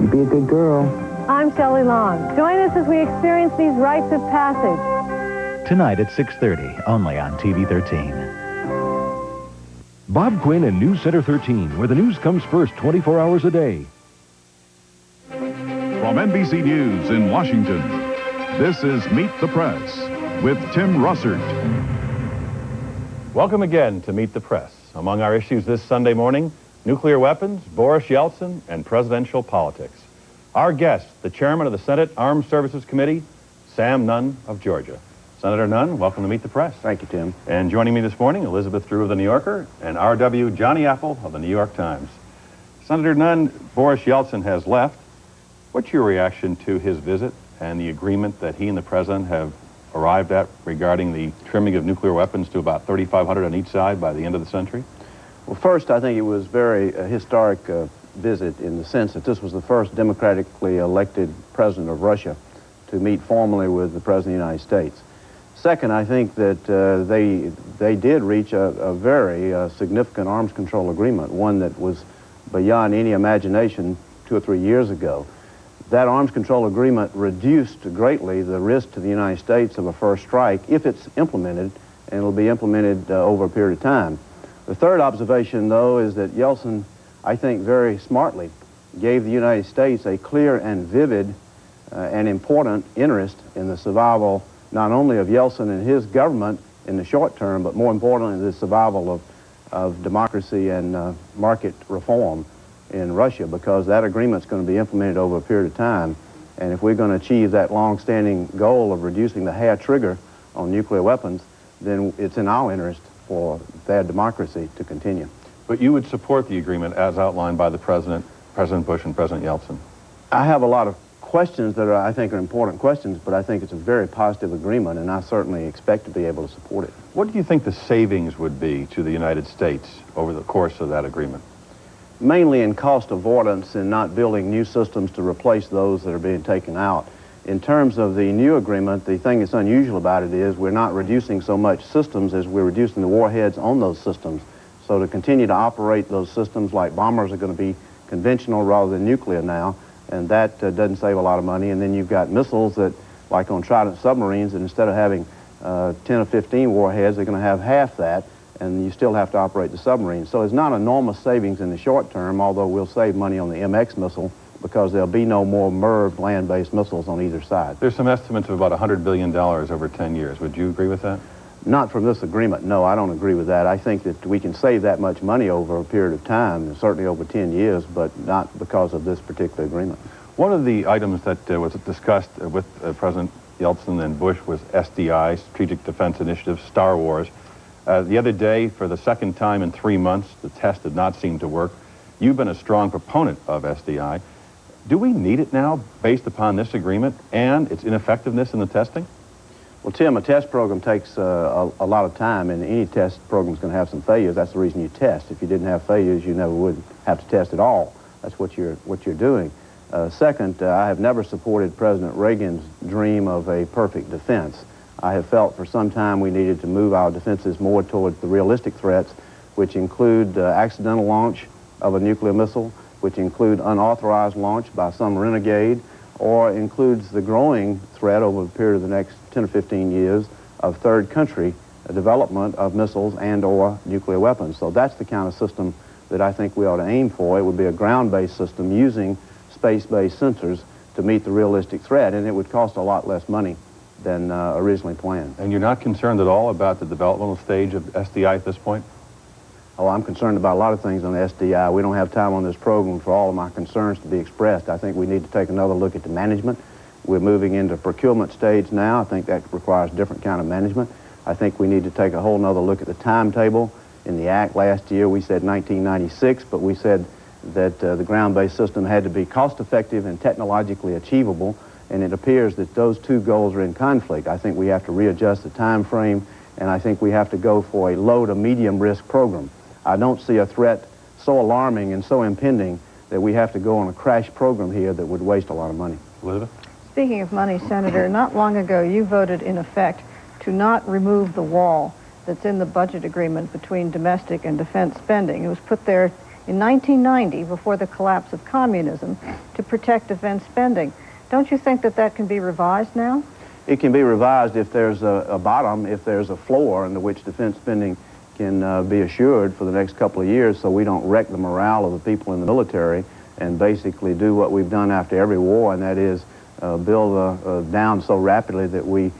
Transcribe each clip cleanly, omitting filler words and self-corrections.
You be a good girl. I'm Shelley Long. Join us as we experience these rites of passage. Tonight at 6:30, only on TV 13. Bob Quinn and News Center 13, where the news comes first 24 hours a day. From NBC News in Washington, this is Meet the Press with Tim Russert. Welcome again to Meet the Press. Among our issues this Sunday morning, nuclear weapons, Boris Yeltsin, and presidential politics. Our guest, the chairman of the Senate Armed Services Committee, Sam Nunn of Georgia. Senator Nunn, welcome to Meet the Press. Thank you, Tim. And joining me this morning, Elizabeth Drew of The New Yorker and R.W. Johnny Apple of The New York Times. Senator Nunn, Boris Yeltsin has left. What's your reaction to his visit and the agreement that he and the president have arrived at regarding the trimming of nuclear weapons to about 3,500 on each side by the end of the century? Well, first, I think it was very historic visit in the sense that this was the first democratically elected president of Russia to meet formally with the president of the United States. Second, I think that they did reach a very significant arms control agreement, one that was beyond any imagination 2 or 3 years ago. That arms control agreement reduced greatly the risk to the United States of a first strike if it's implemented, and it'll be implemented over a period of time. The third observation, though, is that Yeltsin, I think very smartly, gave the United States a clear and vivid and important interest in the survival not only of Yeltsin and his government in the short term, but more importantly, the survival of democracy and market reform in Russia, because that agreement's going to be implemented over a period of time. And if we're going to achieve that long-standing goal of reducing the hair trigger on nuclear weapons, then it's in our interest for their democracy to continue. But you would support the agreement as outlined by the President Bush and President Yeltsin? I have a lot of questions that I think are important questions, but I think it's a very positive agreement, and I certainly expect to be able to support it. What do you think the savings would be to the United States over the course of that agreement? Mainly in cost avoidance and not building new systems to replace those that are being taken out. In terms of the new agreement, the thing that's unusual about it is we're not reducing so much systems as we're reducing the warheads on those systems. So to continue to operate those systems, like bombers, are going to be conventional rather than nuclear now, and that doesn't save a lot of money. And then you've got missiles that, like on Trident submarines, that instead of having 10 or 15 warheads, they're going to have half that, and you still have to operate the submarine. So it's not enormous savings in the short term, although we'll save money on the MX missile because there'll be no more MIRV land-based missiles on either side. There's some estimates of about $100 billion over 10 years. Would you agree with that? Not from this agreement, no, I don't agree with that. I think that we can save that much money over a period of time, and certainly over 10 years, but not because of this particular agreement. One of the items that was discussed with President Yeltsin and Bush was SDI, Strategic Defense Initiative, Star Wars. The other day, for the second time in 3 months, the test did not seem to work. You've been a strong proponent of SDI. Do we need it now, based upon this agreement and its ineffectiveness in the testing? Well, Tim, a test program takes a lot of time, and any test program is going to have some failures. That's the reason you test. If you didn't have failures, you never would have to test at all. That's what you're doing. Second, I have never supported President Reagan's dream of a perfect defense. I have felt for some time we needed to move our defenses more toward the realistic threats, which include accidental launch of a nuclear missile, which include unauthorized launch by some renegade, or includes the growing threat over the period of the next 10 or 15 years of third country development of missiles and or nuclear weapons. So that's the kind of system that I think we ought to aim for. It would be a ground-based system using space-based sensors to meet the realistic threat, and it would cost a lot less money than originally planned. And you're not concerned at all about the developmental stage of SDI at this point? Oh, I'm concerned about a lot of things on the SDI. We don't have time on this program for all of my concerns to be expressed. I think we need to take another look at the management. We're moving into procurement stage now. I think that requires a different kind of management. I think we need to take a whole nother look at the timetable. In the Act last year, we said 1996, but we said that the ground-based system had to be cost-effective and technologically achievable, and it appears that those two goals are in conflict. I think we have to readjust the time frame, and I think we have to go for a low to medium risk program. I don't see a threat so alarming and so impending that we have to go on a crash program here that would waste a lot of money. Elizabeth? Speaking of money, Senator, not long ago you voted in effect to not remove the wall that's in the budget agreement between domestic and defense spending. It was put there in 1990, before the collapse of communism, to protect defense spending. Don't you think that that can be revised now? It can be revised if there's a bottom, if there's a floor under which defense spending can be assured for the next couple of years, so we don't wreck the morale of the people in the military and basically do what we've done after every war, and that is build down so rapidly that we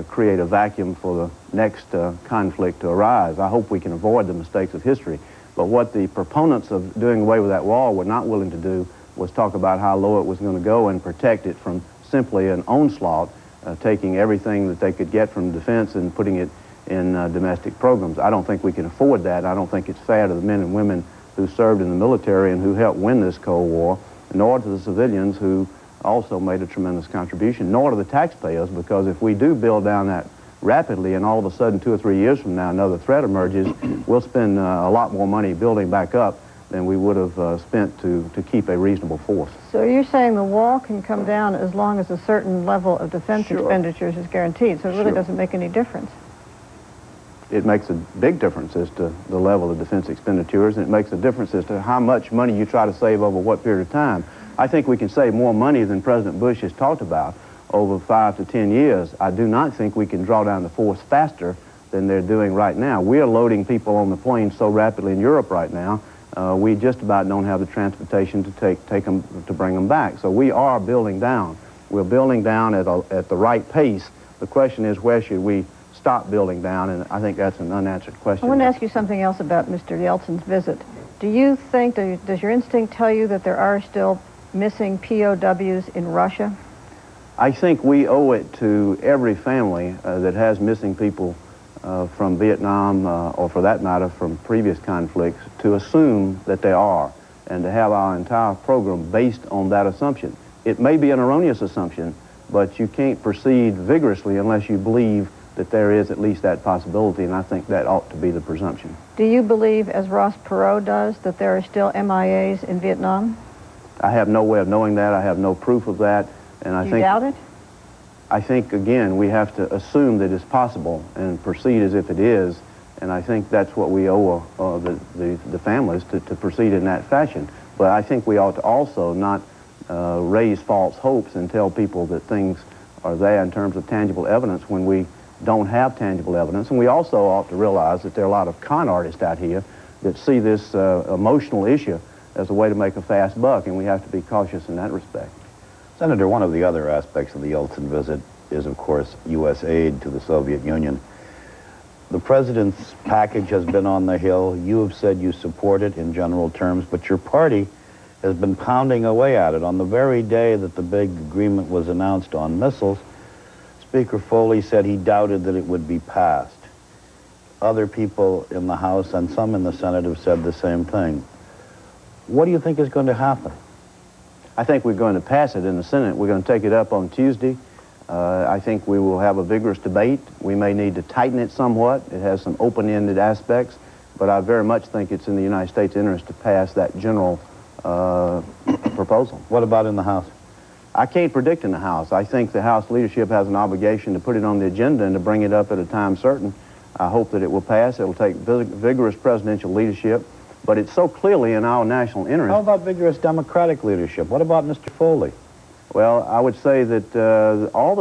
create a vacuum for the next conflict to arise. I hope we can avoid the mistakes of history. But what the proponents of doing away with that wall were not willing to do was talk about how low it was going to go and protect it from simply an onslaught, taking everything that they could get from defense and putting it in domestic programs. I don't think we can afford that. I don't think it's fair to the men and women who served in the military and who helped win this Cold War, nor to the civilians who also made a tremendous contribution, nor to the taxpayers, because if we do build down that rapidly and all of a sudden 2 or 3 years from now another threat emerges, we'll spend a lot more money building back up than we would have spent to keep a reasonable force. So you're saying the wall can come down as long as a certain level of defense expenditures is guaranteed, so it really doesn't make any difference. It makes a big difference as to the level of defense expenditures, and it makes a difference as to how much money you try to save over what period of time. I think we can save more money than President Bush has talked about over 5 to 10 years. I do not think we can draw down the force faster than they're doing right now. We are loading people on the planes so rapidly in Europe right now, we just about don't have the transportation to take them to bring them back. So we are building down. We're building down at the right pace. The question is, where should we stop building down? And I think that's an unanswered question. I want to ask you something else about Mr. Yeltsin's visit. Do you think, does your instinct tell you that there are still missing POWs in Russia? I think we owe it to every family that has missing people from Vietnam, or for that matter from previous conflicts, to assume that they are, and to have our entire program based on that assumption. It may be an erroneous assumption, but you can't proceed vigorously unless you believe that there is at least that possibility, and I think that ought to be the presumption. Do you believe, as Ross Perot does, that there are still MIAs in Vietnam? I have no way of knowing that. I have no proof of that. And I think... You doubt it? I think, again, we have to assume that it's possible and proceed as if it is, and I think that's what we owe the families, to proceed in that fashion. But I think we ought to also not raise false hopes and tell people that things are there in terms of tangible evidence when we don't have tangible evidence. And we also ought to realize that there are a lot of con artists out here that see this emotional issue as a way to make a fast buck, and we have to be cautious in that respect. Senator, one of the other aspects of the Yeltsin visit is, of course, U.S. aid to the Soviet Union. The president's package has been on the Hill. You have said you support it in general terms, but your party has been pounding away at it. On the very day that the big agreement was announced on missiles, Speaker Foley said he doubted that it would be passed. Other people in the House and some in the Senate have said the same thing. What do you think is going to happen? I think we're going to pass it in the Senate. We're going to take it up on Tuesday. I think we will have a vigorous debate. We may need to tighten it somewhat. It has some open-ended aspects, but I very much think it's in the United States' interest to pass that general proposal. What about in the House? I can't predict in the House. I think the House leadership has an obligation to put it on the agenda and to bring it up at a time certain. I hope that it will pass. It will take vigorous presidential leadership, but it's so clearly in our national interest. How about vigorous Democratic leadership? What about Mr. Foley? Well, I would say that all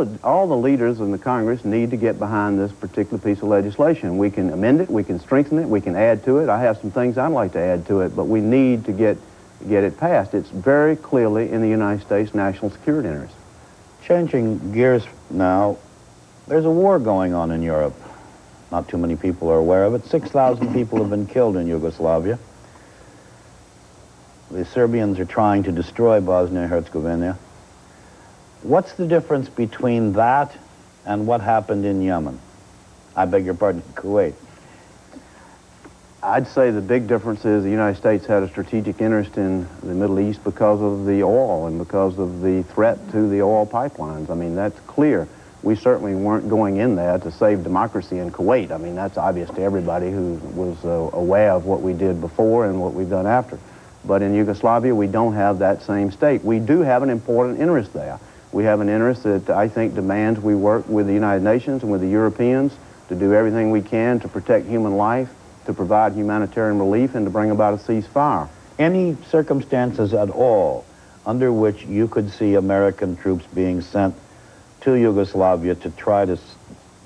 the leaders in the Congress need to get behind this particular piece of legislation. We can amend it, we can strengthen it, we can add to it. I have some things I'd like to add to it, but we need to get it passed. It's very clearly in the United States national security interest. Changing gears now, there's a war going on in Europe. Not too many people are aware of it. 6,000 people have been killed in Yugoslavia. The Serbians are trying to destroy Bosnia-Herzegovina. What's the difference between that and what happened in Yemen? I beg your pardon, Kuwait. I'd say the big difference is the United States had a strategic interest in the Middle East because of the oil and because of the threat to the oil pipelines. I mean, that's clear. We certainly weren't going in there to save democracy in Kuwait. I mean, that's obvious to everybody who was aware of what we did before and what we've done after. But in Yugoslavia, we don't have that same stake. We do have an important interest there. We have an interest that I think demands we work with the United Nations and with the Europeans to do everything we can to protect human life, to provide humanitarian relief and to bring about a ceasefire. Any circumstances at all under which you could see American troops being sent to Yugoslavia to try to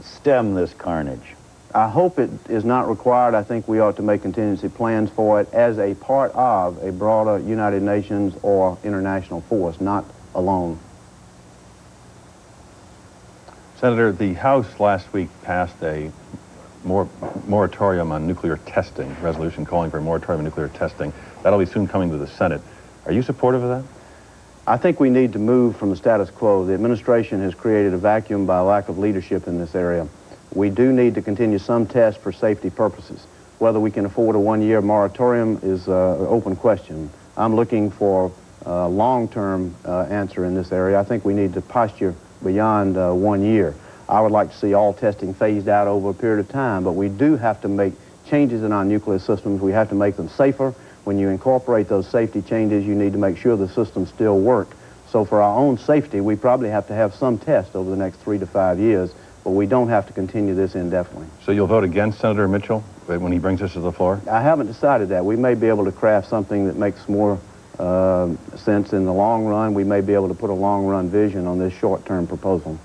stem this carnage? I hope it is not required. I think we ought to make contingency plans for it as a part of a broader United Nations or international force, not alone. Senator, the House last week passed a moratorium on nuclear testing, resolution calling for a moratorium on nuclear testing. That'll be soon coming to the Senate. Are you supportive of that? I think we need to move from the status quo. The administration has created a vacuum by lack of leadership in this area. We do need to continue some tests for safety purposes. Whether we can afford a one-year moratorium is an open question. I'm looking for a long-term answer in this area. I think we need to posture beyond 1 year. I would like to see all testing phased out over a period of time, but we do have to make changes in our nuclear systems. We have to make them safer. When you incorporate those safety changes, you need to make sure the systems still work. So for our own safety, we probably have to have some tests over the next 3 to 5 years, but we don't have to continue this indefinitely. So you'll vote against Senator Mitchell when he brings this to the floor? I haven't decided that. We may be able to craft something that makes more sense in the long run. We may be able to put a long-run vision on this short-term proposal.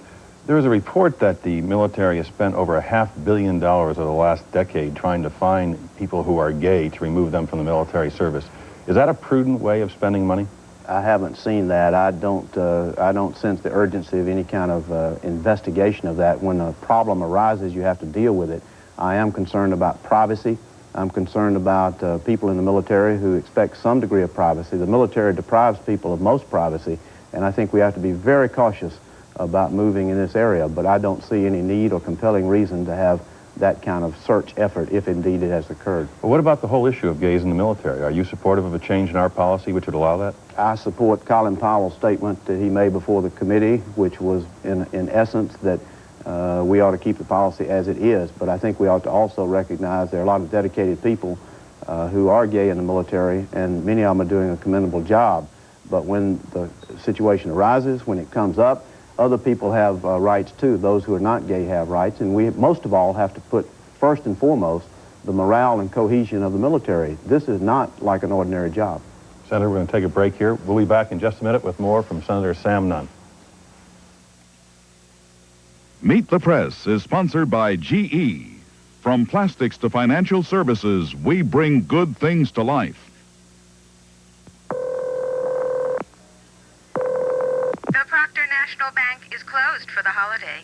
There is a report that the military has spent over $500 million over the last decade trying to find people who are gay to remove them from the military service. Is that a prudent way of spending money? I haven't seen that. I don't sense the urgency of any kind of investigation of that. When a problem arises, you have to deal with it. I am concerned about privacy. I'm concerned about people in the military who expect some degree of privacy. The military deprives people of most privacy, and I think we have to be very cautious about moving in this area, but I don't see any need or compelling reason to have that kind of search effort if indeed it has occurred. Well, what about the whole issue of gays in the military? Are you supportive of a change in our policy which would allow that? I support Colin Powell's statement that he made before the committee, which was in essence that we ought to keep the policy as it is, but I think we ought to also recognize there are a lot of dedicated people who are gay in the military, and many of them are doing a commendable job. But when the situation arises, when it comes up, other people have rights too. Those who are not gay have rights, and we most of all have to put first and foremost the morale and cohesion of the military. This is not like an ordinary job. Senator, we're going to take a break here. We'll be back in just a minute with more from Senator Sam Nunn. Meet the Press is sponsored by GE. From plastics to financial services, we bring good things to life. The Proctor National Bank is closed for the holiday.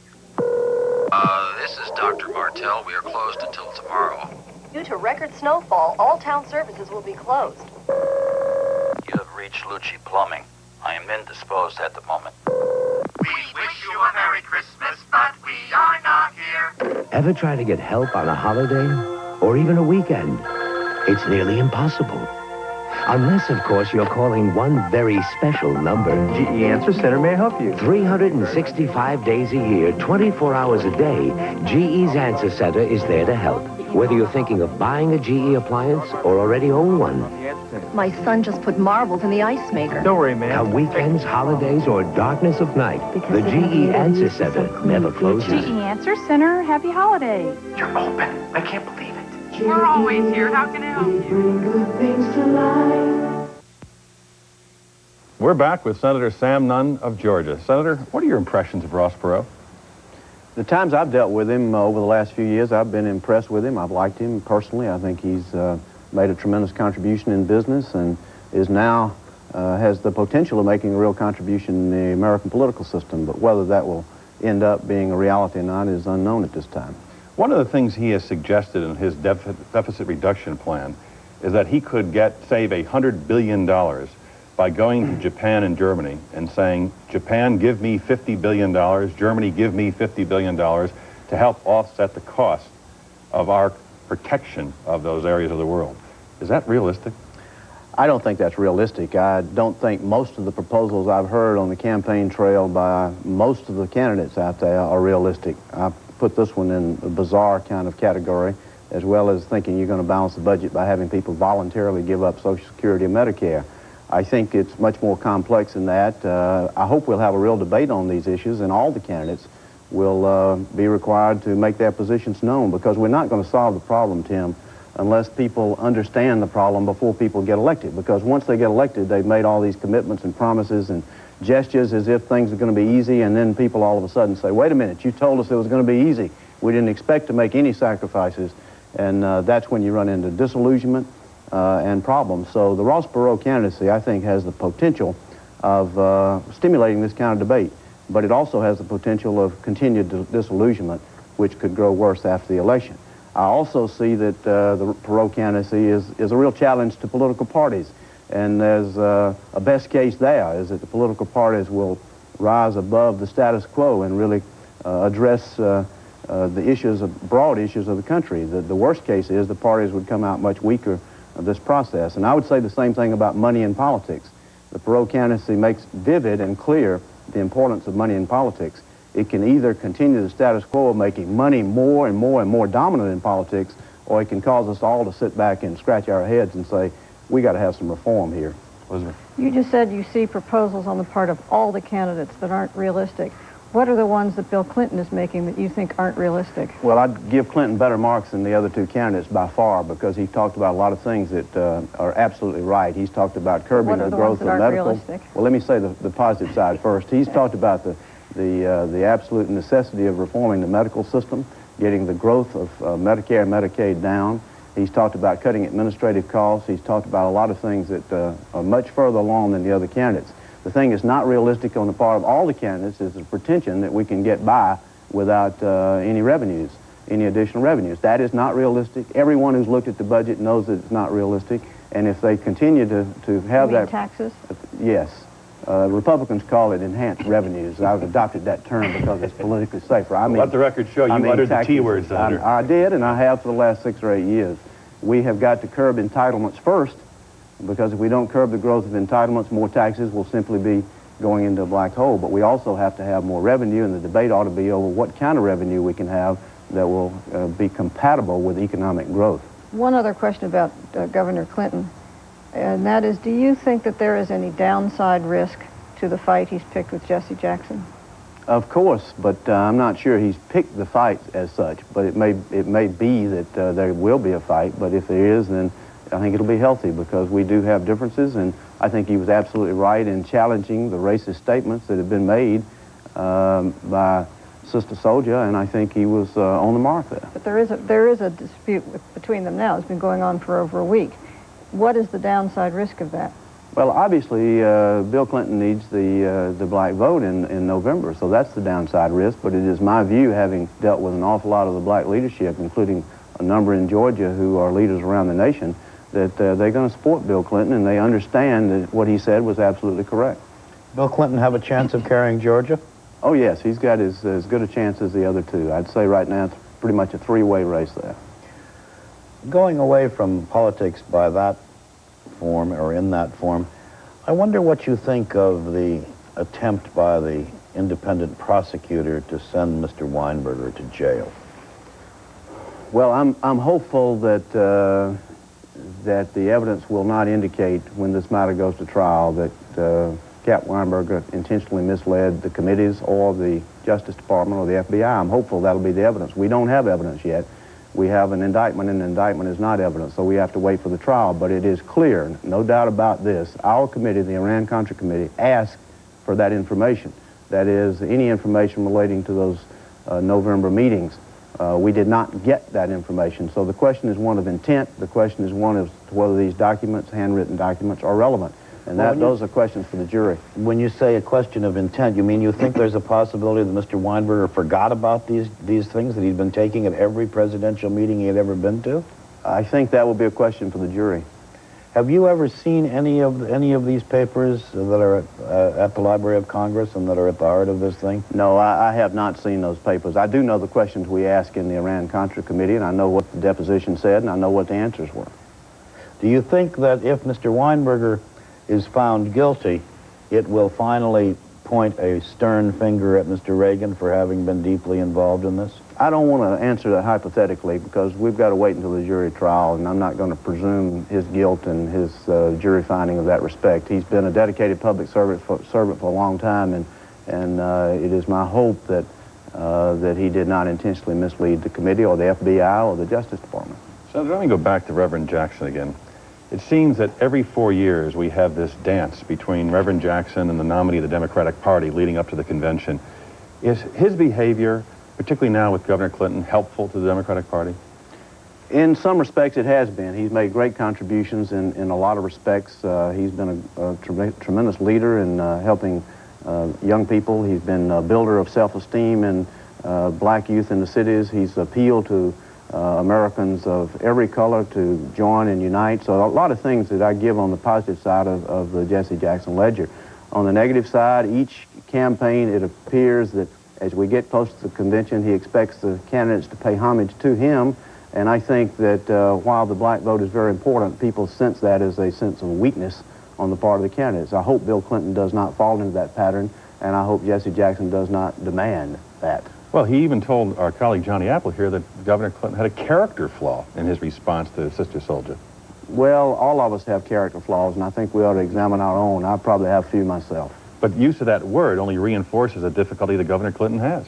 This is Dr. Martell. We are closed until tomorrow. Due to record snowfall, all town services will be closed. You have reached Lucci Plumbing. I am indisposed at the moment. We wish you a Merry Christmas, but we are not here. Ever try to get help on a holiday or even a weekend? It's nearly impossible. Unless, of course, you're calling one very special number. GE Answer Center may help you. 365 days a year, 24 hours a day, GE's Answer Center is there to help. Whether you're thinking of buying a GE appliance or already own one. My son just put marbles in the ice maker. Don't worry, ma'am. Now, weekends, holidays, or darkness of night, the GE Answer Center never closes. GE Answer Center, happy holidays. You're open. I can't believe it. We're always here. How can I help you? We're back with Senator Sam Nunn of Georgia. Senator, what are your impressions of Ross Perot? The times I've dealt with him over the last few years, I've been impressed with him. I've liked him personally. I think he's made a tremendous contribution in business and is now has the potential of making a real contribution in the American political system. But whether that will end up being a reality or not is unknown at this time. One of the things he has suggested in his deficit reduction plan is that he could save $100 billion by going to Japan and Germany and saying, Japan, give me $50 billion, Germany, give me $50 billion to help offset the cost of our protection of those areas of the world. Is that realistic? I don't think that's realistic. I don't think most of the proposals I've heard on the campaign trail by most of the candidates out there are realistic. I put this one in a bizarre kind of category, as well as thinking you're going to balance the budget by having people voluntarily give up Social Security and Medicare. I think it's much more complex than that. I hope we'll have a real debate on these issues, and all the candidates will be required to make their positions known, because we're not going to solve the problem, Tim, unless people understand the problem before people get elected. Because once they get elected, they've made all these commitments and promises and gestures as if things are going to be easy, and then people all of a sudden say, wait a minute, you told us it was going to be easy. We didn't expect to make any sacrifices, and that's when you run into disillusionment and problems. So the Ross Perot candidacy, I think, has the potential of stimulating this kind of debate, but it also has the potential of continued disillusionment, which could grow worse after the election. I also see that the Perot candidacy is a real challenge to political parties. And there's a best case there is that the political parties will rise above the status quo and really address the issues, broad issues of the country. The worst case is the parties would come out much weaker of this process. And I would say the same thing about money in politics. The Perot candidacy makes vivid and clear the importance of money in politics. It can either continue the status quo of making money more and more and more dominant in politics, or it can cause us all to sit back and scratch our heads and say, we got to have some reform here. Elizabeth? You just said you see proposals on the part of all the candidates that aren't realistic. What are the ones that Bill Clinton is making that you think aren't realistic? Well, I'd give Clinton better marks than the other two candidates by far, because he talked about a lot of things that are absolutely right. He's talked about curbing the growth of medical. Realistic? Well, let me say the positive side first. He's talked about the absolute necessity of reforming the medical system, getting the growth of Medicare and Medicaid down. He's talked about cutting administrative costs. He's talked about a lot of things that are much further along than the other candidates. The thing that's not realistic on the part of all the candidates is the pretension that we can get by without any revenues, any additional revenues. That is not realistic. Everyone who's looked at the budget knows that it's not realistic. And if they continue to have you mean that... taxes? Yes. Republicans call it enhanced revenues. I've adopted that term because it's politically safer. I mean, let the record show you uttered the T word, Senator. I did, and I have for the last 6 or 8 years. We have got to curb entitlements first, because if we don't curb the growth of entitlements, more taxes will simply be going into a black hole. But we also have to have more revenue, and the debate ought to be over what kind of revenue we can have that will be compatible with economic growth. One other question about Governor Clinton, and that is, do you think that there is any downside risk to the fight he's picked with Jesse Jackson? Of course, but I'm not sure he's picked the fight as such. But it may be that there will be a fight. But if there is, then I think it'll be healthy, because we do have differences. And I think he was absolutely right in challenging the racist statements that have been made by Sister Soldier, and I think he was on the mark there. But there is a dispute between them now. It's been going on for over a week. What is the downside risk of that? Well, obviously, Bill Clinton needs the black vote in November, so that's the downside risk. But it is my view, having dealt with an awful lot of the black leadership, including a number in Georgia who are leaders around the nation, that they're going to support Bill Clinton, and they understand that what he said was absolutely correct. Bill Clinton have a chance of carrying Georgia? Oh, yes. He's got as good a chance as the other two. I'd say right now it's pretty much a three-way race there. Going away from politics by that form, or in that form, I wonder what you think of the attempt by the independent prosecutor to send Mr. Weinberger to jail. Well, I'm hopeful that that the evidence will not indicate, when this matter goes to trial, that Cap Weinberger intentionally misled the committees or the Justice Department or the FBI. I'm hopeful that'll be the evidence. We don't have evidence yet. We have an indictment, and an indictment is not evidence, so we have to wait for the trial. But it is clear, no doubt about this, our committee, the Iran-Contra Committee, asked for that information. That is, any information relating to those November meetings. We did not get that information. So the question is one of intent. The question is one of whether these documents, handwritten documents, are relevant. And those are questions for the jury. When you say a question of intent, you mean you think there's a possibility that Mr. Weinberger forgot about these things that he'd been taking at every presidential meeting he had ever been to? I think that will be a question for the jury. Have you ever seen any of these papers that are at the Library of Congress and that are at the heart of this thing? No, I have not seen those papers. I do know the questions we asked in the Iran-Contra Committee, and I know what the deposition said, and I know what the answers were. Do you think that if Mr. Weinberger is found guilty, it will finally point a stern finger at Mr. Reagan for having been deeply involved in this? I don't want to answer that hypothetically, because we've got to wait until the jury trial, and I'm not going to presume his guilt and his jury finding of that respect. He's been a dedicated public servant for a long time, and it is my hope that that he did not intentionally mislead the committee or the FBI or the Justice Department. So let me go back to Reverend Jackson again. It seems that every 4 years we have this dance between Reverend Jackson and the nominee of the Democratic Party leading up to the convention. Is his behavior, particularly now with Governor Clinton, helpful to the Democratic Party? In some respects, it has been. He's made great contributions in a lot of respects. He's been a tremendous leader in helping young people. He's been a builder of self-esteem in black youth in the cities. He's appealed to Americans of every color to join and unite. So a lot of things that I give on the positive side of the Jesse Jackson ledger. On the negative side, each campaign, it appears that as we get close to the convention, he expects the candidates to pay homage to him. And I think that while the black vote is very important, people sense that as a sense of weakness on the part of the candidates. I hope Bill Clinton does not fall into that pattern, and I hope Jesse Jackson does not demand that. Well, he even told our colleague Johnny Apple here that Governor Clinton had a character flaw in his response to Sister Soldier. Well, all of us have character flaws, and I think we ought to examine our own. I probably have a few myself. But use of that word only reinforces the difficulty that Governor Clinton has.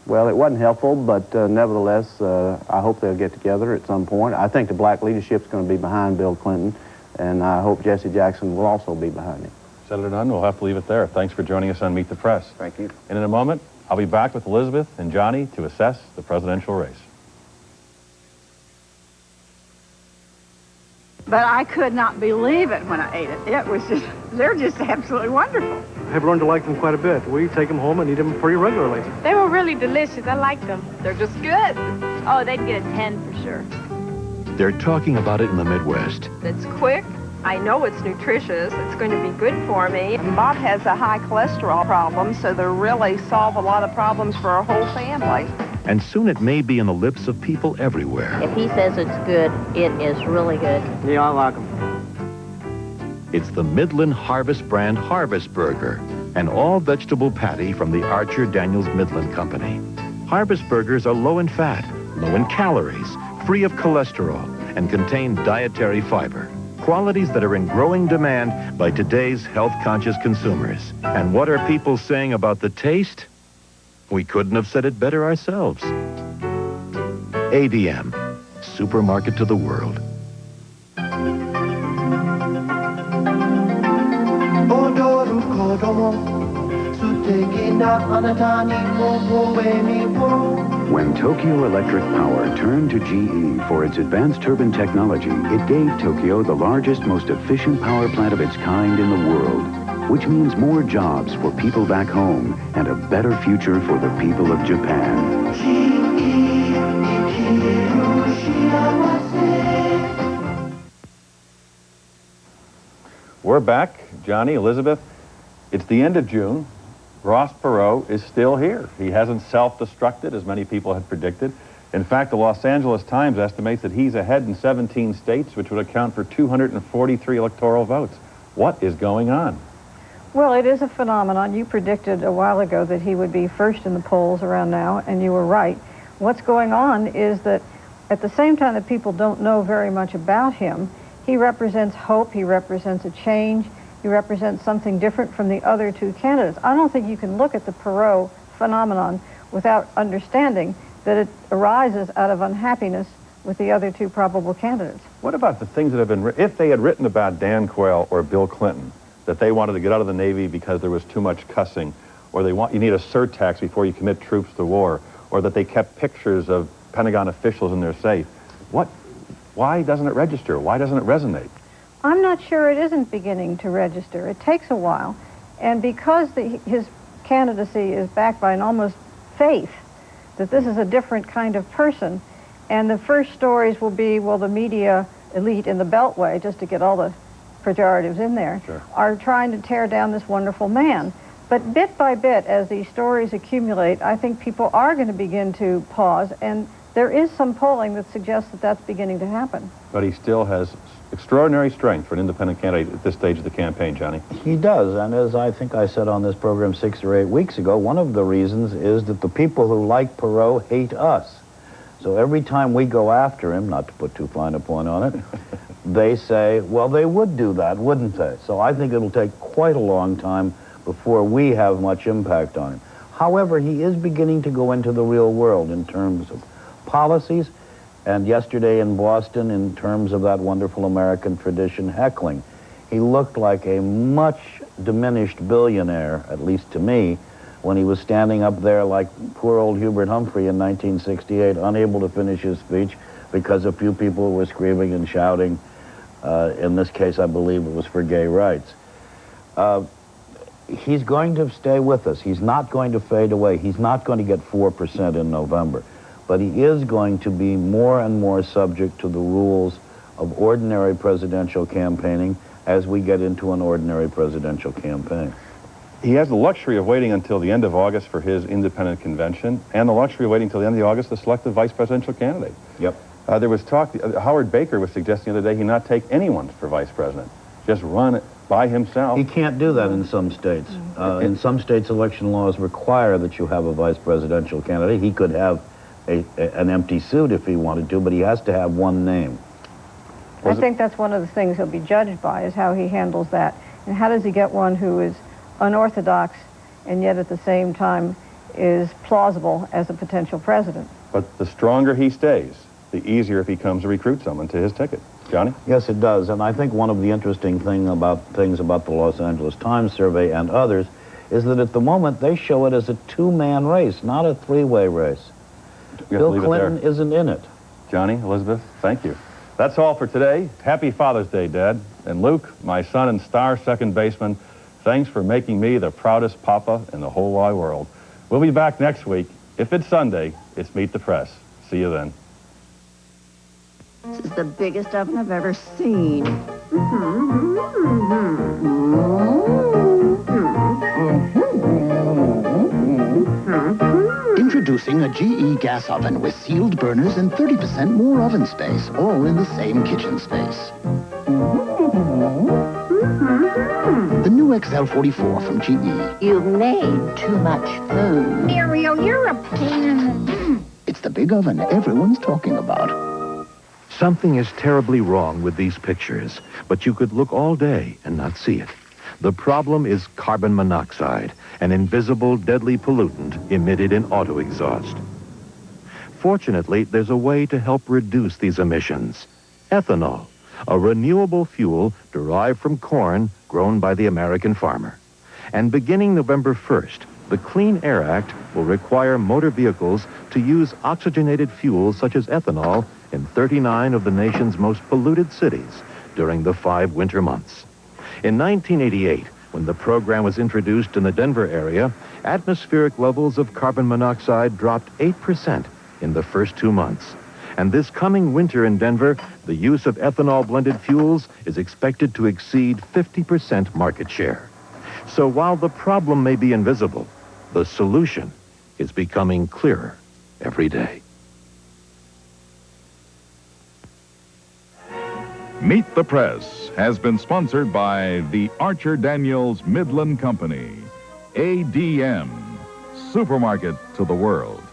Well, it wasn't helpful, but nevertheless, I hope they'll get together at some point. I think the black leadership's going to be behind Bill Clinton, and I hope Jesse Jackson will also be behind him. Senator Nunn, we'll have to leave it there. Thanks for joining us on Meet the Press. Thank you. And in a moment, I'll be back with Elizabeth and Johnny to assess the presidential race. But I could not believe it when I ate it. It was just, they're just absolutely wonderful. I've learned to like them quite a bit. We take them home and eat them pretty regularly. They were really delicious. I liked them. They're just good. Oh, they'd get a 10 for sure. They're talking about it in the Midwest. It's quick. I know it's nutritious. It's going to be good for me. And Bob has a high cholesterol problem, so they really solve a lot of problems for our whole family. And soon it may be in the lips of people everywhere. If he says it's good, it is really good. Yeah, I like them. It's the Midland Harvest brand Harvest Burger, an all-vegetable patty from the Archer Daniels Midland Company. Harvest burgers are low in fat, low in calories, free of cholesterol, and contain dietary fiber. Qualities that are in growing demand by today's health-conscious consumers. And what are people saying about the taste? We couldn't have said it better ourselves. ADM, supermarket to the world. When Tokyo Electric Power turned to GE for its advanced turbine technology, it gave Tokyo the largest, most efficient power plant of its kind in the world, which means more jobs for people back home and a better future for the people of Japan. We're back. Johnny, Elizabeth. It's the end of June. Ross Perot is still here. He hasn't self-destructed as many people had predicted. In fact, the Los Angeles Times estimates that he's ahead in 17 states, which would account for 243 electoral votes. What is going on? Well, it is a phenomenon. You predicted a while ago that he would be first in the polls around now, and you were right. What's going on is that at the same time that people don't know very much about him, he represents hope, he represents a change, he represents something different from the other two candidates. I don't think you can look at the Perot phenomenon without understanding that it arises out of unhappiness with the other two probable candidates. What about the things that have been written? If they had written about Dan Quayle or Bill Clinton, that they wanted to get out of the Navy because there was too much cussing, or you need a surtax before you commit troops to war, or that they kept pictures of Pentagon officials in their safe, why doesn't it register? Why doesn't it resonate? I'm not sure it isn't beginning to register. It takes a while. And because his candidacy is backed by an almost faith that this is a different kind of person, and the first stories will be, well, the media elite in the Beltway, just to get all the pejoratives in there, sure, are trying to tear down this wonderful man. But bit by bit, as these stories accumulate, I think people are going to begin to pause, and there is some polling that suggests that that's beginning to happen. But he still has extraordinary strength for an independent candidate at this stage of the campaign, Johnny. He does, and as I think I said on this program 6 or 8 weeks ago, one of the reasons is that the people who like Perot hate us. So every time we go after him, not to put too fine a point on it, they say, well, they would do that, wouldn't they? So I think it'll take quite a long time before we have much impact on him. However, he is beginning to go into the real world in terms of policies. And yesterday in Boston, in terms of that wonderful American tradition, heckling. He looked like a much diminished billionaire, at least to me, when he was standing up there like poor old Hubert Humphrey in 1968, unable to finish his speech because a few people were screaming and shouting. In this case, I believe it was for gay rights. He's going to stay with us. He's not going to fade away. He's not going to get 4% in November. But he is going to be more and more subject to the rules of ordinary presidential campaigning as we get into an ordinary presidential campaign. He has the luxury of waiting until the end of August for his independent convention, and the luxury of waiting until the end of August to select the vice presidential candidate. Yep. There was talk, Howard Baker was suggesting the other day he not take anyone for vice president, just run it by himself. He can't do that in some states. In some states, election laws require that you have a vice presidential candidate. He could have an empty suit if he wanted to, but he has to have one name. I think that's one of the things he'll be judged by, is how he handles that. And how does he get one who is unorthodox and yet at the same time is plausible as a potential president? But the stronger he stays, the easier it becomes to recruit someone to his ticket. Johnny? Yes, it does. And I think one of the interesting things about the Los Angeles Times survey and others is that at the moment they show it as a two-man race, not a three-way race. Bill Clinton isn't in it. Johnny, Elizabeth, thank you. That's all for today. Happy Father's Day, Dad. And Luke, my son and star second baseman, thanks for making me the proudest papa in the whole wide world. We'll be back next week. If it's Sunday, it's Meet the Press. See you then. This is the biggest oven I've ever seen. Introducing a GE gas oven with sealed burners and 30% more oven space, all in the same kitchen space. The new XL44 from GE. You've made too much food. Ariel, you're a pain in the... It's the big oven everyone's talking about. Something is terribly wrong with these pictures, but you could look all day and not see it. The problem is carbon monoxide, an invisible, deadly pollutant emitted in auto exhaust. Fortunately, there's a way to help reduce these emissions. Ethanol, a renewable fuel derived from corn grown by the American farmer. And beginning November 1st, the Clean Air Act will require motor vehicles to use oxygenated fuels such as ethanol in 39 of the nation's most polluted cities during the 5 winter months. In 1988, when the program was introduced in the Denver area, atmospheric levels of carbon monoxide dropped 8% in the first 2 months. And this coming winter in Denver, the use of ethanol-blended fuels is expected to exceed 50% market share. So while the problem may be invisible, the solution is becoming clearer every day. Meet the Press has been sponsored by the Archer Daniels Midland Company. ADM, supermarket to the world.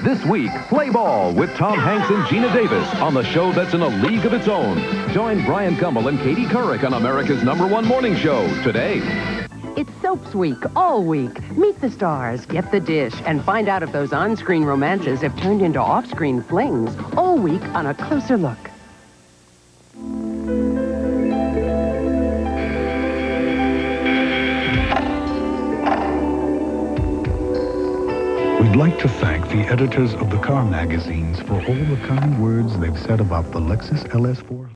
This week, play ball with Tom Hanks and Gina Davis on the show that's in a league of its own. Join Brian Gumbel and Katie Couric on America's #1 morning show today. It's Soaps Week, all week. Meet the stars, get the dish, and find out if those on-screen romances have turned into off-screen flings. All week on A Closer Look. We'd like to thank the editors of the car magazines for all the kind words they've said about the Lexus LS4.